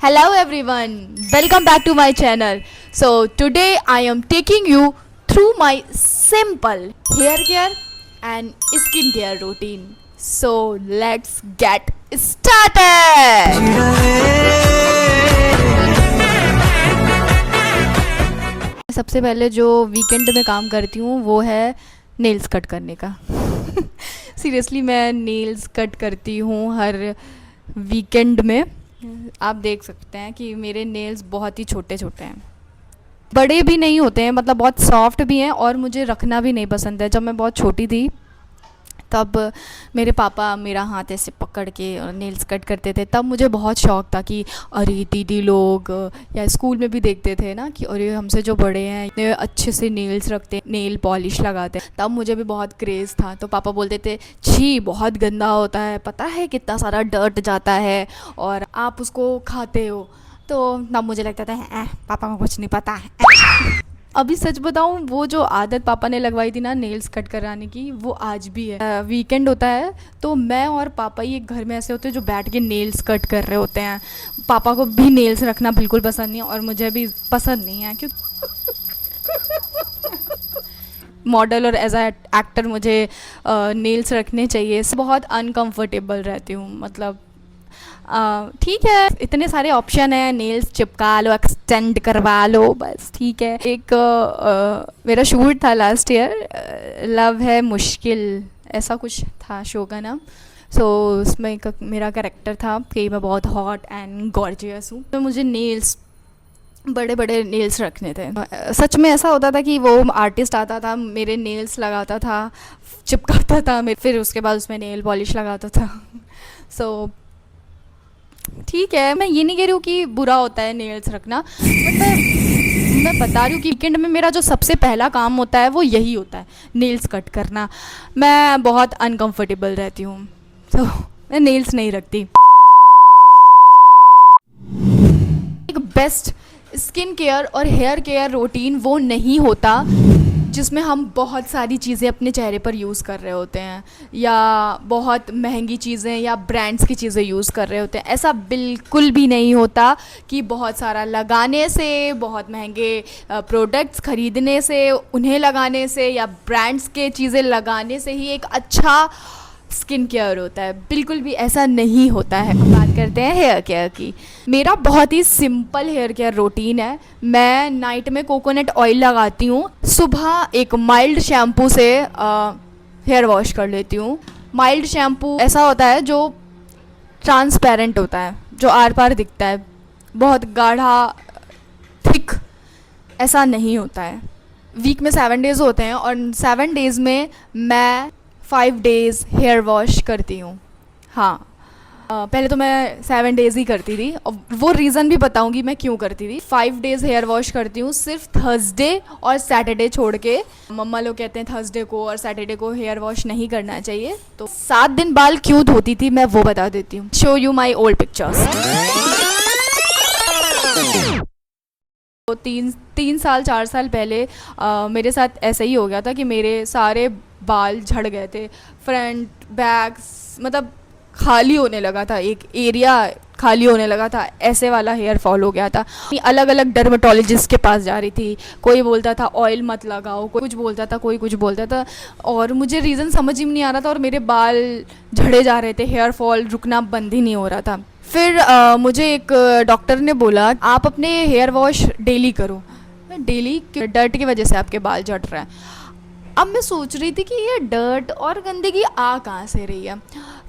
Hello everyone, welcome back to my channel. So today I am taking you through my simple hair care and skin care routine. So let's get started. सबसे पहले जो weekend में काम करती हूँ वो है नेल्स कट करने का। सीरियसली मैं नेल्स कट करती हूँ हर वीकेंड में। आप देख सकते हैं कि मेरे नेल्स बहुत ही छोटे छोटे हैं, बड़े भी नहीं होते हैं, मतलब बहुत सॉफ्ट भी हैं और मुझे रखना भी नहीं पसंद है। जब मैं बहुत छोटी थी तब मेरे पापा मेरा हाथ ऐसे पकड़ के और नेल्स कट करते थे, तब मुझे बहुत शौक़ था कि अरे दीदी लोग या स्कूल में भी देखते थे ना कि अरे हमसे जो बड़े हैं इतने अच्छे से नेल्स रखते हैं, नेल पॉलिश लगाते हैं। तब मुझे भी बहुत क्रेज़ था। तो पापा बोलते थे छी बहुत गंदा होता है, पता है कितना सारा डर्ट जाता है और आप उसको खाते हो। तो तब मुझे लगता था पापा को कुछ नहीं पता है। अभी सच बताऊं, वो जो आदत पापा ने लगवाई थी ना नेल्स कट कराने की, वो आज भी है। वीकेंड होता है तो मैं और पापा ही एक घर में ऐसे होते हैं जो बैठ के नेल्स कट कर रहे होते हैं। पापा को भी नेल्स रखना बिल्कुल पसंद नहीं है और मुझे भी पसंद नहीं है, क्योंकि मॉडल और एज अ एक्टर मुझे नेल्स रखने चाहिए। बहुत अनकंफर्टेबल रहती हूँ, मतलब ठीक है, इतने सारे ऑप्शन हैं, नेल्स चिपका लो, एक्सटेंड करवा लो, बस ठीक है। एक मेरा शूट था लास्ट ईयर, लव है मुश्किल ऐसा कुछ था शो का नाम। सो उसमें मेरा कैरेक्टर था कि मैं बहुत हॉट एंड गॉर्जियस हूँ, तो मुझे नेल्स बड़े बड़े नेल्स रखने थे। सच में ऐसा होता था कि वो आर्टिस्ट आता था, मेरे नेल्स लगाता था, चिपकाता था, फिर उसके बाद उसमें नेल पॉलिश लगाता था। सो ठीक है, मैं ये नहीं कह रही हूँ कि बुरा होता है नेल्स रखना, बट मैं बता रही हूँ कि वीकेंड में मेरा जो सबसे पहला काम होता है वो यही होता है, नेल्स कट करना। मैं बहुत अनकंफर्टेबल रहती हूँ, तो मैं नेल्स नहीं रखती। एक बेस्ट स्किन केयर और हेयर केयर रूटीन वो नहीं होता जिसमें हम बहुत सारी चीज़ें अपने चेहरे पर यूज़ कर रहे होते हैं या बहुत महंगी चीज़ें या ब्रांड्स की चीज़ें यूज़ कर रहे होते हैं। ऐसा बिल्कुल भी नहीं होता कि बहुत सारा लगाने से, बहुत महंगे प्रोडक्ट्स ख़रीदने से, उन्हें लगाने से या ब्रांड्स के चीज़ें लगाने से ही एक अच्छा स्किन केयर होता है। बिल्कुल भी ऐसा नहीं होता है। बात करते हैं हेयर केयर की। मेरा बहुत ही सिंपल हेयर केयर रूटीन है। मैं नाइट में कोकोनट ऑयल लगाती हूँ, सुबह एक माइल्ड शैम्पू से हेयर वॉश कर लेती हूँ। माइल्ड शैम्पू ऐसा होता है जो ट्रांसपेरेंट होता है, जो आर पार दिखता है, बहुत गाढ़ा थिक ऐसा नहीं होता है। वीक में 7 डेज़ होते हैं और 7 डेज़ में मैं 5 डेज़ हेयर वॉश करती हूँ। हाँ, पहले तो मैं 7 डेज़ ही करती थी और वो रीज़न भी बताऊँगी मैं क्यों करती थी। 5 डेज़ हेयर वॉश करती हूँ, सिर्फ थर्सडे और सैटरडे छोड़ के। मम्मा लोग कहते हैं थर्सडे को और सैटरडे को हेयर वॉश नहीं करना चाहिए। तो 7 दिन बाल क्यों धोती थी मैं वो बता देती हूँ। Show you my old pictures. तो 3 साल 4 साल पहले मेरे साथ ऐसा ही हो गया था कि मेरे सारे बाल झड़ गए थे, फ्रंट बैक, मतलब खाली होने लगा था, एक एरिया खाली होने लगा था, ऐसे वाला हेयर फॉल हो गया था। अलग अलग डर्मेटोलॉजिस्ट के पास जा रही थी, कोई बोलता था ऑयल मत लगाओ, कोई कुछ बोलता था, कोई कुछ बोलता था, और मुझे रीज़न समझ ही नहीं आ रहा था और मेरे बाल झड़े जा रहे थे, हेयर फॉल रुकना बंद ही नहीं हो रहा था। फिर मुझे एक डॉक्टर ने बोला आप अपने हेयर वॉश डेली करो। मैं डेली डर्ट की वजह से आपके बाल झड़ रहे हैं। अब मैं सोच रही थी कि ये डर्ट और गंदगी आ कहाँ से रही है।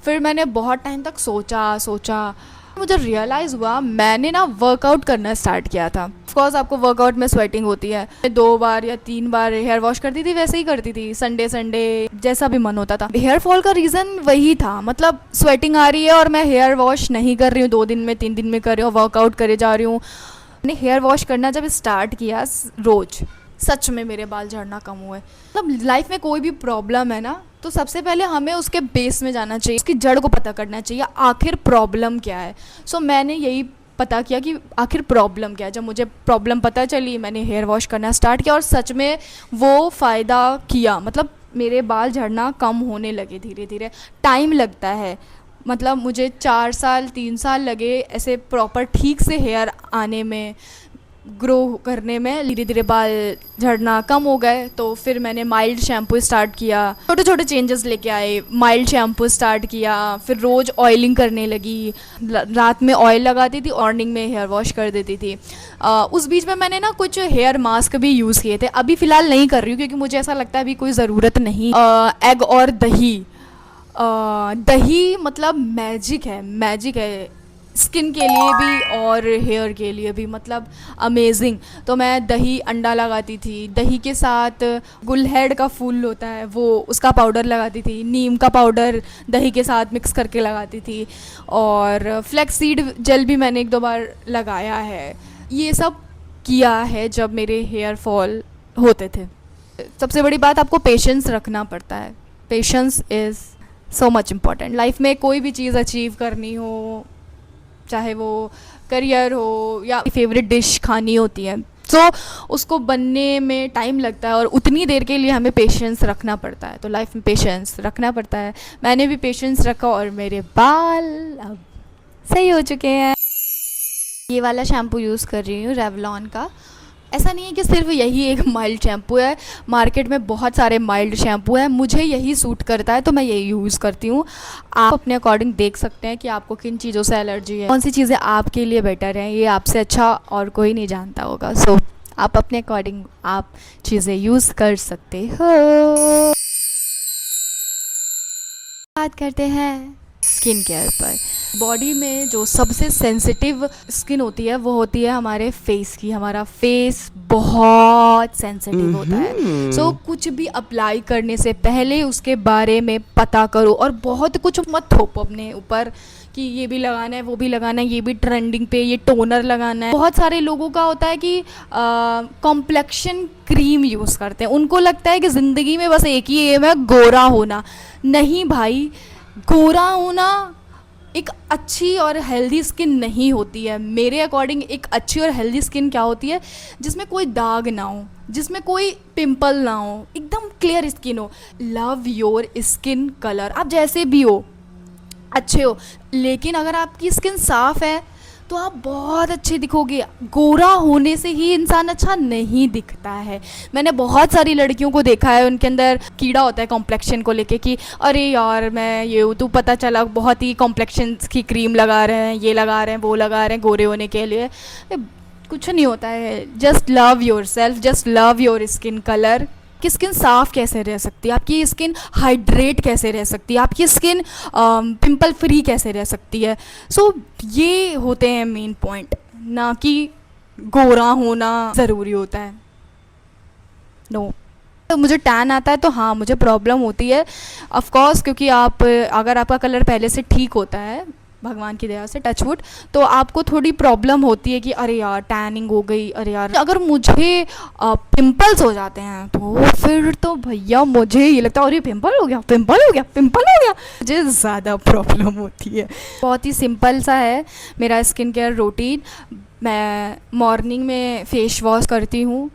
फिर मैंने बहुत टाइम तक सोचा, मुझे रियलाइज़ हुआ मैंने ना वर्कआउट करना स्टार्ट किया था। ऑफकोर्स आपको वर्कआउट में स्वेटिंग होती है। 2 बार या 3 बार हेयर वॉश करती थी, वैसे ही करती थी, संडे जैसा भी मन होता था। हेयर फॉल का रीज़न वही था, मतलब स्वेटिंग आ रही है और मैं हेयर वॉश नहीं कर रही हूँ, 2 दिन में 3 दिन में कर रही हूँ, वर्कआउट करे जा रही हूँ। मैंने हेयर वॉश करना जब स्टार्ट किया रोज़, सच में मेरे बाल झड़ना कम हुए। मतलब लाइफ में कोई भी प्रॉब्लम है ना, तो सबसे पहले हमें उसके बेस में जाना चाहिए, उसकी जड़ को पता करना चाहिए आखिर प्रॉब्लम क्या है। सो मैंने यही पता किया कि आखिर प्रॉब्लम क्या है। जब मुझे प्रॉब्लम पता चली मैंने हेयर वॉश करना स्टार्ट किया और सच में वो फ़ायदा किया। मतलब मेरे बाल झड़ना कम होने लगे धीरे धीरे। टाइम लगता है, मतलब मुझे 4 साल 3 साल लगे ऐसे प्रॉपर ठीक से हेयर आने में, ग्रो करने में। धीरे धीरे बाल झड़ना कम हो गए, तो फिर मैंने माइल्ड शैम्पू स्टार्ट किया, छोटे छोटे चेंजेस लेके आए। माइल्ड शैम्पू स्टार्ट किया, फिर रोज़ ऑयलिंग करने लगी, रात में ऑयल लगाती थी, मॉर्निंग में हेयर वॉश कर देती थी। उस बीच में मैंने ना कुछ हेयर मास्क भी यूज़ किए थे, अभी फ़िलहाल नहीं कर रही हूँ क्योंकि मुझे ऐसा लगता है अभी कोई ज़रूरत नहीं। एग और दही, दही मतलब मैजिक है, मैजिक है स्किन के लिए भी और हेयर के लिए भी, मतलब अमेजिंग। तो मैं दही अंडा लगाती थी, दही के साथ गुलहेड़ का फूल होता है वो, उसका पाउडर लगाती थी, नीम का पाउडर दही के साथ मिक्स करके लगाती थी, और फ्लैक्स सीड जेल भी मैंने 1-2 बार लगाया है। ये सब किया है जब मेरे हेयर फॉल होते थे। सबसे बड़ी बात, आपको पेशेंस रखना पड़ता है। Patience is so much important. Life में कोई भी चीज़ अचीव करनी हो, चाहे वो करियर हो या फेवरेट डिश खानी होती है, तो उसको बनने में टाइम लगता है और उतनी देर के लिए हमें पेशेंस रखना पड़ता है। तो लाइफ में पेशेंस रखना पड़ता है। मैंने भी पेशेंस रखा और मेरे बाल अब सही हो चुके हैं। ये वाला शैम्पू यूज़ कर रही हूँ रेवलॉन का। ऐसा नहीं है कि सिर्फ यही एक माइल्ड शैम्पू है, मार्केट में बहुत सारे माइल्ड शैम्पू है, मुझे यही सूट करता है तो मैं यही यूज़ करती हूँ। आप अपने अकॉर्डिंग देख सकते हैं कि आपको किन चीज़ों से एलर्जी है, कौन सी चीज़ें आपके लिए बेटर हैं, ये आपसे अच्छा और कोई नहीं जानता होगा। सो आप अपने अकॉर्डिंग आप चीज़ें यूज़ कर सकते हो। बात करते हैं स्किन केयर पर। बॉडी में जो सबसे सेंसिटिव स्किन होती है वो होती है हमारे फेस की। हमारा फेस बहुत सेंसिटिव होता है। सो कुछ भी अप्लाई करने से पहले उसके बारे में पता करो, और बहुत कुछ मत थोपो अपने ऊपर कि ये भी लगाना है, वो भी लगाना है, ये भी ट्रेंडिंग पे, ये टोनर लगाना है। बहुत सारे लोगों का होता है कि कॉम्प्लेक्शन क्रीम यूज़ करते हैं, उनको लगता है कि ज़िंदगी में बस एक ही एम है, गोरा होना। नहीं भाई, गोरा होना एक अच्छी और हेल्दी स्किन नहीं होती है। मेरे अकॉर्डिंग एक अच्छी और हेल्दी स्किन क्या होती है, जिसमें कोई दाग ना हो, जिसमें कोई पिंपल ना हो, एकदम क्लियर स्किन हो। लव योर स्किन कलर, आप जैसे भी हो अच्छे हो, लेकिन अगर आपकी स्किन साफ़ है तो आप बहुत अच्छे दिखोगे। गोरा होने से ही इंसान अच्छा नहीं दिखता है। मैंने बहुत सारी लड़कियों को देखा है, उनके अंदर कीड़ा होता है कॉम्प्लेक्शन को लेके कि अरे यार मैं ये हूँ, तो पता चला बहुत ही कॉम्प्लेक्शन की क्रीम लगा रहे हैं, ये लगा रहे हैं, वो लगा रहे हैं गोरे होने के लिए। कुछ नहीं होता है। Just love your self, just love your skin colour. आपकी स्किन साफ़ कैसे रह सकती है, आपकी स्किन हाइड्रेट कैसे रह सकती है, आपकी स्किन पिंपल फ्री कैसे रह सकती है। सो ये होते हैं मेन पॉइंट, ना कि गोरा होना ज़रूरी होता है। नो तो मुझे टैन आता है तो हाँ मुझे प्रॉब्लम होती है ऑफ कोर्स, क्योंकि आप अगर आपका कलर पहले से ठीक होता है भगवान की दया से, टचवुड, तो आपको थोड़ी प्रॉब्लम होती है कि अरे यार टैनिंग हो गई, अरे यार। अगर मुझे पिंपल्स हो जाते हैं तो फिर तो भैया मुझे ये लगता है अरे पिंपल हो गया, पिंपल हो गया, पिंपल हो गया, मुझे ज़्यादा प्रॉब्लम होती है। बहुत ही सिंपल सा है मेरा स्किन केयर रूटीन। मैं मॉर्निंग में फेस वॉश करती हूँ,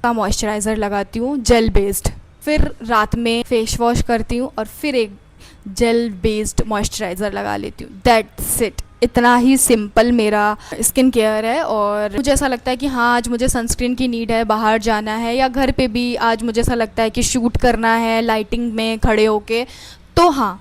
मॉइस्चराइज़र लगाती हूँ जेल बेस्ड, फिर रात में फेस वॉश करती हूँ और फिर एक जेल बेस्ड मॉइस्चराइज़र लगा लेती हूँ। That's it. इतना ही सिंपल मेरा स्किन केयर है। और मुझे ऐसा लगता है कि हाँ आज मुझे सनस्क्रीन की नीड है, बाहर जाना है या घर पे भी आज मुझे ऐसा लगता है कि शूट करना है लाइटिंग में खड़े होके, तो हाँ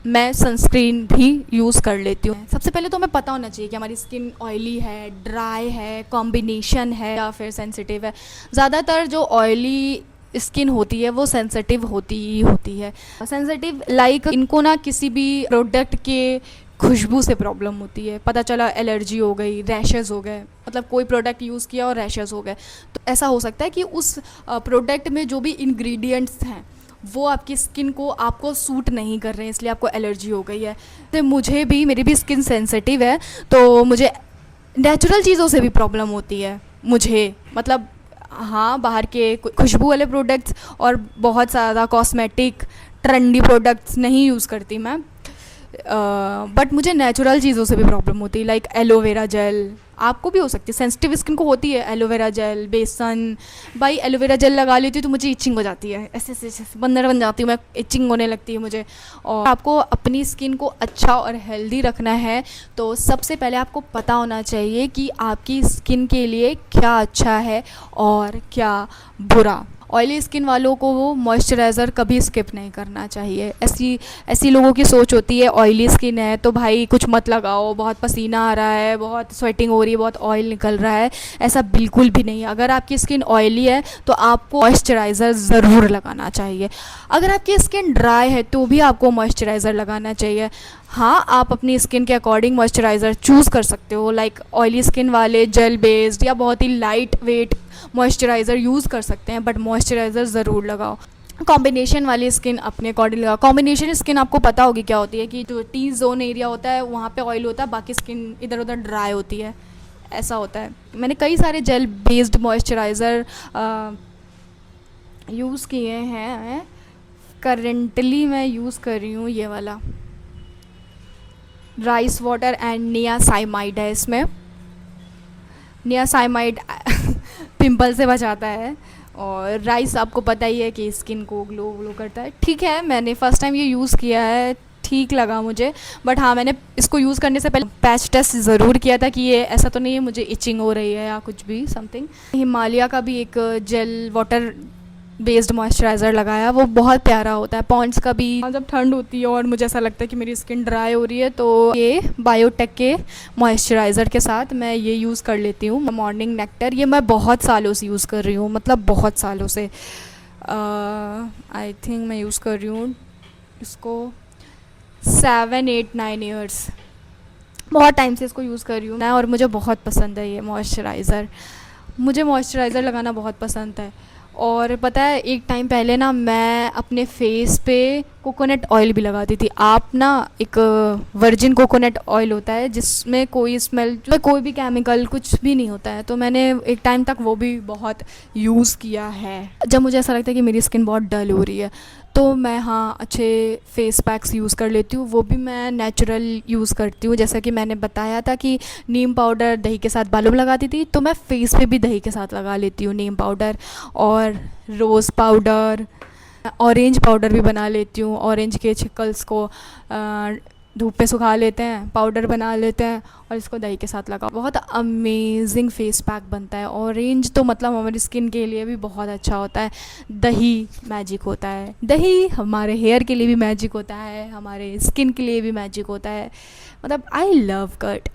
मैं सनस्क्रीन भी यूज़ कर लेती हूँ। सबसे पहले तो हमें पता होना चाहिए कि हमारी स्किन ऑयली है, ड्राई है, कॉम्बिनेशन है या फिर सेंसिटिव है। ज़्यादातर जो ऑयली स्किन होती है वो सेंसिटिव होती ही होती है। सेंसिटिव लाइक इनको ना किसी भी प्रोडक्ट के खुशबू से प्रॉब्लम होती है, पता चला एलर्जी हो गई, रैशेज़ हो गए, मतलब कोई प्रोडक्ट यूज़ किया और रैशेज़ हो गए, तो ऐसा हो सकता है कि उस प्रोडक्ट में जो भी इंग्रेडिएंट्स हैं वो आपकी स्किन को आपको सूट नहीं कर रहे हैं, इसलिए आपको एलर्जी हो गई है। तो मुझे भी, मेरी भी स्किन सेंसिटिव है, तो मुझे नेचुरल चीज़ों से भी प्रॉब्लम होती है मुझे, मतलब हाँ बाहर के खुशबू वाले प्रोडक्ट्स और बहुत ज़्यादा कॉस्मेटिक ट्रेंडी प्रोडक्ट्स नहीं यूज़ करती मैं। बट मुझे नेचुरल चीज़ों से भी प्रॉब्लम होती है, लाइक एलोवेरा जेल। आपको भी हो सकती है, सेंसिटिव स्किन को होती है एलोवेरा जेल, बेसन। भाई एलोवेरा जेल लगा लेती हूँ तो मुझे इचिंग हो जाती है, ऐसे ऐसे ऐसे बंदर बन जाती हूँ मैं, इचिंग होने लगती है मुझे। और आपको अपनी स्किन को अच्छा और हेल्दी रखना है तो सबसे पहले आपको पता होना चाहिए कि आपकी स्किन के लिए क्या अच्छा है और क्या बुरा। ऑयली स्किन वालों को वो मॉइस्चराइज़र कभी स्किप नहीं करना चाहिए। ऐसी ऐसी लोगों की सोच होती है ऑयली स्किन है तो भाई कुछ मत लगाओ, बहुत पसीना आ रहा है, बहुत स्वेटिंग हो रही है, बहुत ऑयल निकल रहा है। ऐसा बिल्कुल भी नहीं है। अगर आपकी स्किन ऑयली है तो आपको मॉइस्चराइज़र ज़रूर लगाना चाहिए। अगर आपकी स्किन ड्राई है तो भी आपको मॉइस्चराइज़र लगाना चाहिए। हाँ, आप अपनी स्किन के अकॉर्डिंग मॉइस्चराइज़र चूज़ कर सकते हो, लाइक ऑयली स्किन वाले जेल बेस्ड या बहुत ही लाइट वेट मॉइस्चराइज़र यूज़ कर सकते हैं, बट मॉइस्चराइज़र ज़रूर लगाओ। कॉम्बिनेशन वाली स्किन अपने अकॉर्डिंग लगाओ। कॉम्बिनेशन स्किन आपको पता होगी क्या होती है, कि जो टी जोन एरिया होता है वहाँ पे ऑयल होता है, बाकी स्किन इधर उधर ड्राई होती है, ऐसा होता है। मैंने कई सारे जेल बेस्ड मॉइस्चराइज़र यूज़ किए हैं। करेंटली मैं यूज़ कर रही हूँ ये वाला राइस वाटर एंड नियासाइमाइड है इसमें। नियासाइमाइड पिंपल से बचाता है, और राइस आपको पता ही है कि स्किन को ग्लो ग्लो करता है। ठीक है, मैंने फ़र्स्ट टाइम ये यूज़ किया है, ठीक लगा मुझे। बट हाँ, मैंने इसको यूज़ करने से पहले पैच टेस्ट ज़रूर किया था कि ये ऐसा तो नहीं है मुझे इचिंग हो रही है या कुछ भी समथिंग। हिमालय का भी एक जेल वाटर बेस्ड मॉइस्चराइज़र लगाया, वो बहुत प्यारा होता है। पॉन्ड्स का भी, जब ठंड होती है और मुझे ऐसा लगता है कि मेरी स्किन ड्राई हो रही है तो ये बायोटेक के मॉइस्चराइज़र के साथ मैं ये यूज़ कर लेती हूँ, मॉर्निंग नेक्टर। ये मैं बहुत सालों से यूज़ कर रही हूँ, मतलब बहुत सालों से। आई थिंक मैं यूज़ कर रही हूँ इसको 7-8-9 ईयर्स, बहुत टाइम से इसको यूज़ कर रही हूँ मैं, और मुझे बहुत पसंद है ये मॉइस्चराइज़र। मुझे मॉइस्चराइज़र लगाना बहुत पसंद है। और पता है, एक टाइम पहले ना मैं अपने फेस पे कोकोनट ऑयल भी लगाती थी। आप ना, एक वर्जिन कोकोनट ऑयल होता है जिसमें कोई स्मेल, कोई भी केमिकल कुछ भी नहीं होता है, तो मैंने एक टाइम तक वो भी बहुत यूज़ किया है। जब मुझे ऐसा लगता है कि मेरी स्किन बहुत डल हो रही है तो मैं, हाँ, अच्छे फेस पैक्स यूज़ कर लेती हूँ। वो भी मैं नेचुरल यूज़ करती हूँ। जैसा कि मैंने बताया था कि नीम पाउडर दही के साथ बालों में लगाती थी, तो मैं फेस पे भी दही के साथ लगा लेती हूँ नीम पाउडर। और रोज़ पाउडर, ऑरेंज पाउडर भी बना लेती हूँ। ऑरेंज के छिकल्स को धूप में सुखा लेते हैं, पाउडर बना लेते हैं और इसको दही के साथ लगाओ, बहुत अमेजिंग फेस पैक बनता है। ऑरेंज तो मतलब हमारी स्किन के लिए भी बहुत अच्छा होता है। दही मैजिक होता है, दही हमारे हेयर के लिए भी मैजिक होता है, हमारे स्किन के लिए भी मैजिक होता है। मतलब आई लव कट।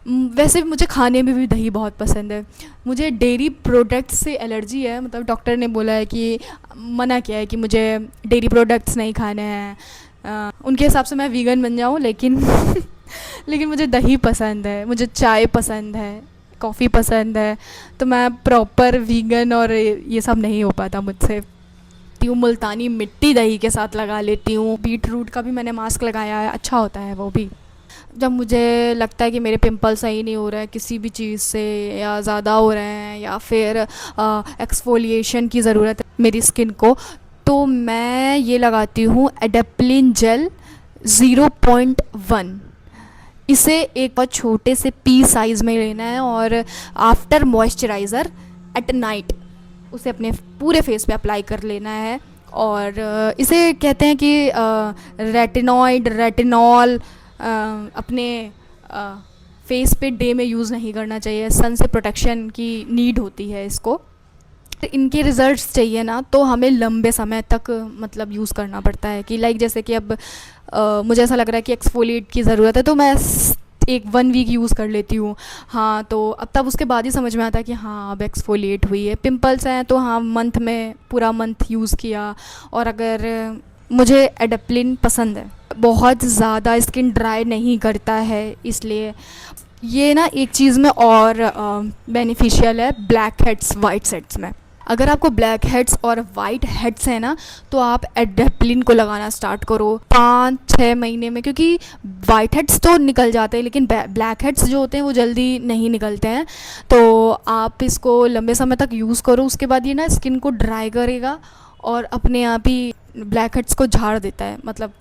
वैसे भी मुझे खाने में भी दही बहुत पसंद है। मुझे डेयरी प्रोडक्ट्स से एलर्जी है, मतलब डॉक्टर ने बोला है कि, मना किया है कि मुझे डेयरी प्रोडक्ट्स नहीं खाने हैं। उनके हिसाब से मैं वीगन बन जाऊँ, लेकिन लेकिन मुझे दही पसंद है, मुझे चाय पसंद है, कॉफ़ी पसंद है, तो मैं प्रॉपर वीगन और ये सब नहीं हो पाता मुझसे। मुल्तानी मिट्टी दही के साथ लगा लेती हूँ। बीट रूट का भी मैंने मास्क लगाया है, अच्छा होता है वो भी। जब मुझे लगता है कि मेरे पिंपल सही नहीं हो रहा है किसी भी चीज़ से, या ज़्यादा हो रहे हैं, या फिर एक्सफोलिएशन की ज़रूरत है मेरी स्किन को, तो मैं ये लगाती हूँ एडेप्लिन जेल 0.1। इसे एक बहुत छोटे से पी साइज़ में लेना है, और आफ्टर मॉइस्चराइज़र एट नाइट उसे अपने पूरे फेस पे अप्लाई कर लेना है। और इसे कहते हैं कि रेटिनॉल अपने फेस पे डे में यूज़ नहीं करना चाहिए। सन से प्रोटेक्शन की नीड होती है इसको। इनके रिज़ल्ट्स चाहिए ना तो हमें लंबे समय तक मतलब यूज़ करना पड़ता है, कि लाइक जैसे कि अब मुझे ऐसा लग रहा है कि एक्सफोलिएट की ज़रूरत है तो मैं 1 वीक यूज़ कर लेती हूँ। हाँ, तो अब तब उसके बाद ही समझ में आता है कि हाँ अब एक्सफोलिएट हुई है। पिंपल्स हैं तो हाँ, मंथ में पूरा मंथ यूज़ किया। और अगर मुझे एडेप्लिन पसंद है, बहुत ज़्यादा स्किन ड्राई नहीं करता है, इसलिए ये ना एक चीज़ में और बेनिफिशियल है ब्लैक हेड्स वाइट सेट्स में। अगर आपको ब्लैक हेड्स और वाइट हेड्स हैं ना तो आप एडेप्लिन को लगाना स्टार्ट करो 5-6 महीने में, क्योंकि वाइट हेड्स तो निकल जाते हैं लेकिन ब्लैक हेड्स जो होते हैं वो जल्दी नहीं निकलते हैं। तो आप इसको लंबे समय तक यूज़ करो, उसके बाद ये ना स्किन को ड्राई करेगा और अपने आप ही ब्लैक हेड्स को झाड़ देता है। मतलब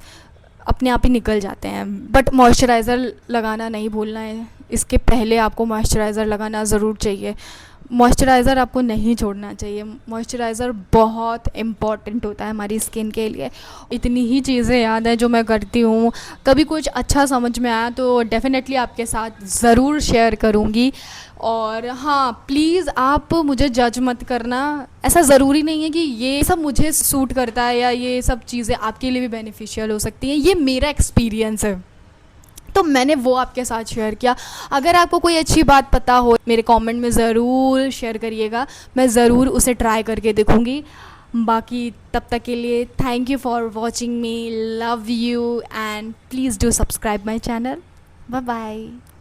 अपने आप ही निकल जाते हैं। बट मॉइस्चराइज़र लगाना नहीं भूलना है, इसके पहले आपको मॉइस्चराइज़र लगाना ज़रूर चाहिए। मॉइस्चराइज़र आपको नहीं छोड़ना चाहिए, मॉइस्चराइज़र बहुत इम्पॉर्टेंट होता है हमारी स्किन के लिए। इतनी ही चीज़ें याद हैं जो मैं करती हूँ, कभी कुछ अच्छा समझ में आया तो डेफ़िनेटली आपके साथ ज़रूर शेयर करूँगी। और हाँ, प्लीज़ आप मुझे जज मत करना, ऐसा ज़रूरी नहीं है कि ये सब मुझे सूट करता है या ये सब चीज़ें आपके लिए भी बेनिफिशियल हो सकती हैं, ये मेरा एक्सपीरियंस है तो मैंने वो आपके साथ शेयर किया। अगर आपको कोई अच्छी बात पता हो मेरे कमेंट में ज़रूर शेयर करिएगा, मैं ज़रूर उसे ट्राई करके देखूँगी। बाकी तब तक के लिए thank you for watching me, love you and please do subscribe my channel. Bye bye.